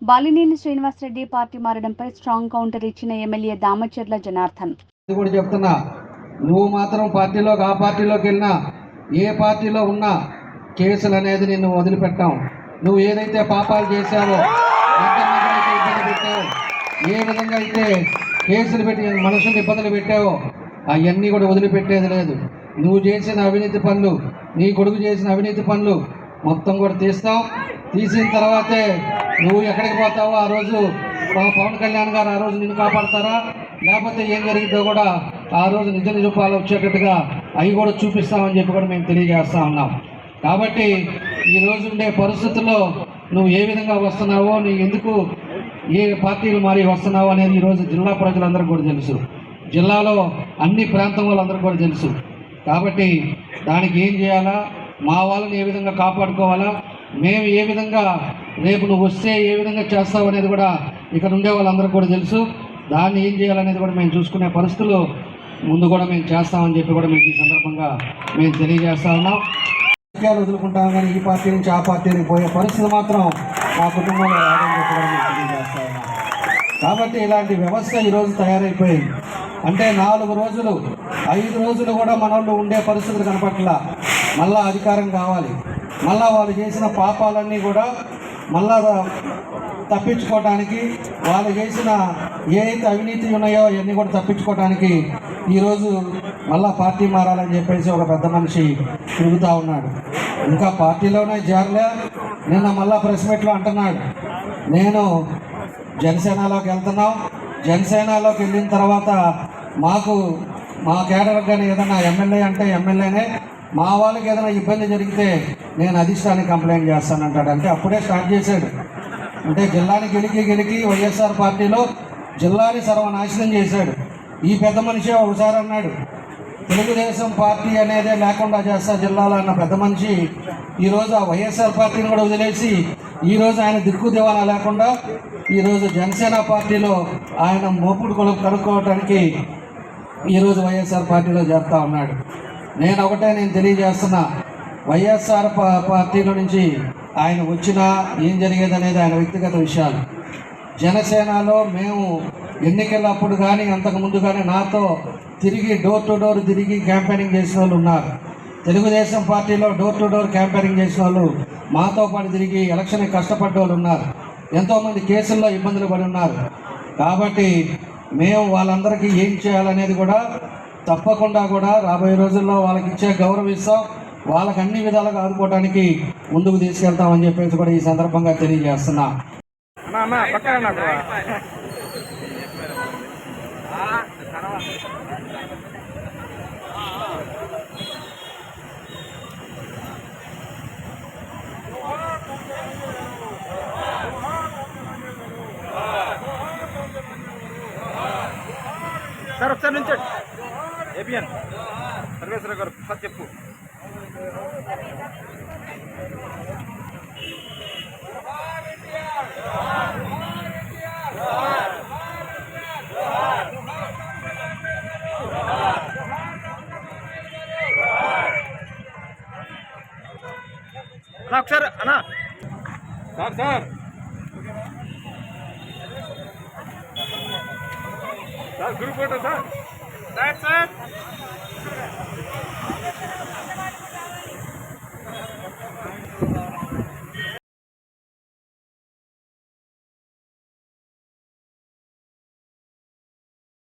Balineni Srinivasa Reddy party మారడంపై strong counter ఇచ్చిన MLA Damacharla Janardhan. కూడా చెప్తున్నా, నువ్వు మాత్రం పార్టీలోకి ఆ పార్టీలోకి వెళ్ళినా ఏ పార్టీలో ఉన్నా కేసులు అనేది నిన్ను వదిలిపెట్టాం. నువ్వు ఏదైతే పాపాలు చేశావో, ఎంతమందినైతే ఇబ్బంది పెట్టావో, ఏ విధంగా అయితే కేసులు పెట్టి మనుషులు ఇబ్బందులు పెట్టావో అవన్నీ కూడా వదిలిపెట్టేది లేదు. నువ్వు చేసిన అవినీతి పనులు, నీ కొడుకు చేసిన అవినీతి పనులు మొత్తం కూడా తీస్తాం. తీసిన తర్వాతే నువ్వు ఎక్కడికి పోతావో ఆ రోజు పవన్ కళ్యాణ్ గారు ఆ రోజు నిన్ను కాపాడతారా, లేకపోతే ఏం జరిగిందో కూడా ఆ రోజు నిజ నిజపాలు వచ్చేటట్టుగా అవి కూడా చూపిస్తామని చెప్పి కూడా మేము తెలియజేస్తా ఉన్నాం. కాబట్టి ఈరోజు ఉండే పరిస్థితుల్లో నువ్వు ఏ విధంగా వస్తున్నావో, నీ ఎందుకు ఏ పార్టీలు మారి వస్తున్నావో అనేది ఈరోజు జిల్లా ప్రజలందరికీ కూడా తెలుసు, జిల్లాలో అన్ని ప్రాంతం వాళ్ళందరికీ కూడా తెలుసు. కాబట్టి దానికి ఏం చేయాలా, మా వాళ్ళని ఏ విధంగా కాపాడుకోవాలా, మేము ఏ విధంగా రేపు నువ్వు వస్తే ఏ విధంగా చేస్తావు అనేది కూడా ఇక్కడ ఉండే వాళ్ళందరికీ కూడా తెలుసు. దాన్ని ఏం చేయాలనేది కూడా మేము చూసుకునే పరిస్థితులు ముందు కూడా మేము చేస్తామని చెప్పి కూడా మేము ఈ సందర్భంగా మేము తెలియజేస్తా ఉన్నాం. రాజకీయాలు వదులుకుంటాం, కానీ ఈ పార్టీ నుంచి ఆ పార్టీకి పోయే పరిస్థితి మాత్రం మా కుటుంబంలో రావడం చెప్పి కూడా మేము తెలియజేస్తా ఉన్నాం. కాబట్టి ఇలాంటి వ్యవస్థ ఈరోజు తయారైపోయింది. అంటే 4 రోజులు 5 రోజులు కూడా మనోళ్ళు ఉండే పరిస్థితులు కనపట్ల, మళ్ళా అధికారం కావాలి, మళ్ళా వాళ్ళు చేసిన పాపాలన్నీ కూడా మళ్ళా తప్పించుకోవడానికి, వాళ్ళు చేసిన ఏదైతే అవినీతి ఉన్నాయో అవన్నీ కూడా తప్పించుకోవడానికి ఈరోజు మళ్ళా పార్టీ మారాలని చెప్పేసి ఒక పెద్ద మనిషి తిరుగుతూ ఉన్నాడు. ఇంకా పార్టీలోనే చేరలే. నిన్న మళ్ళా ప్రెస్ మీట్లో అంటున్నాడు, నేను జనసేనలోకి వెళ్తున్నాం, జనసేనలోకి వెళ్ళిన తర్వాత మా కేడర్ కానీ ఏదైనా ఎమ్మెల్యే అంటే ఎమ్మెల్యేనే, మా వాళ్ళకి ఏదైనా ఇబ్బంది జరిగితే నేను అధిష్టానికి కంప్లైంట్ చేస్తానంటాడు. అంటే అప్పుడే స్టార్ట్ చేశాడు. అంటే జిల్లాని గెలికి వైఎస్ఆర్ పార్టీలో జిల్లాని సర్వనాశనం చేశాడు. ఈ పెద్ద మనిషి ఒకసారి అన్నాడు, తెలుగుదేశం పార్టీ అనేదే లేకుండా చేస్తా జిల్లాలో అన్న పెద్ద మనిషి ఈరోజు ఆ వైఎస్ఆర్ పార్టీని కూడా వదిలేసి ఈరోజు ఆయన దిక్కు దివానా లేకుండా ఈరోజు జనసేన పార్టీలో ఆయన మోపుడు కొలుపు కనుక్కోవటానికి ఈరోజు వైఎస్ఆర్ పార్టీలో చేరుతా ఉన్నాడు. నేను తెలియజేస్తున్నా, వైఎస్ఆర్ పార్టీలో నుంచి ఆయన వచ్చినా ఏం జరిగేది అనేది ఆయన వ్యక్తిగత విషయాలు. జనసేనలో మేము ఎన్నికలప్పుడు కానీ అంతకుముందు కానీ నాతో తిరిగి డోర్ టు డోర్ తిరిగి క్యాంపెయినింగ్ చేసిన వాళ్ళు ఉన్నారు. తెలుగుదేశం పార్టీలో డోర్ టు డోర్ క్యాంపెయినింగ్ చేసిన వాళ్ళు మాతో పాటు తిరిగి ఎలక్షన్కి కష్టపడ్డ వాళ్ళు ఉన్నారు. ఎంతోమంది కేసుల్లో ఇబ్బందులు పడి ఉన్నారు. కాబట్టి మేము వాళ్ళందరికీ ఏం చేయాలనేది కూడా తప్పకుండా కూడా రాబోయే రోజుల్లో వాళ్ళకి ఇచ్చే గౌరవిస్తాం, వాళ్ళకి అన్ని విధాలుగా ఆదుకోవడానికి ముందుకు తీసుకెళ్తామని చెప్పేసి కూడా ఈ సందర్భంగా తెలియజేస్తున్నా. సార్ ఒకసారి నుంచి ఏపీఎన్ సర్వేశ్వర గారు సార్ చెప్పు. ఒకసారి అన్నా sir sir sir group photo sir sir sir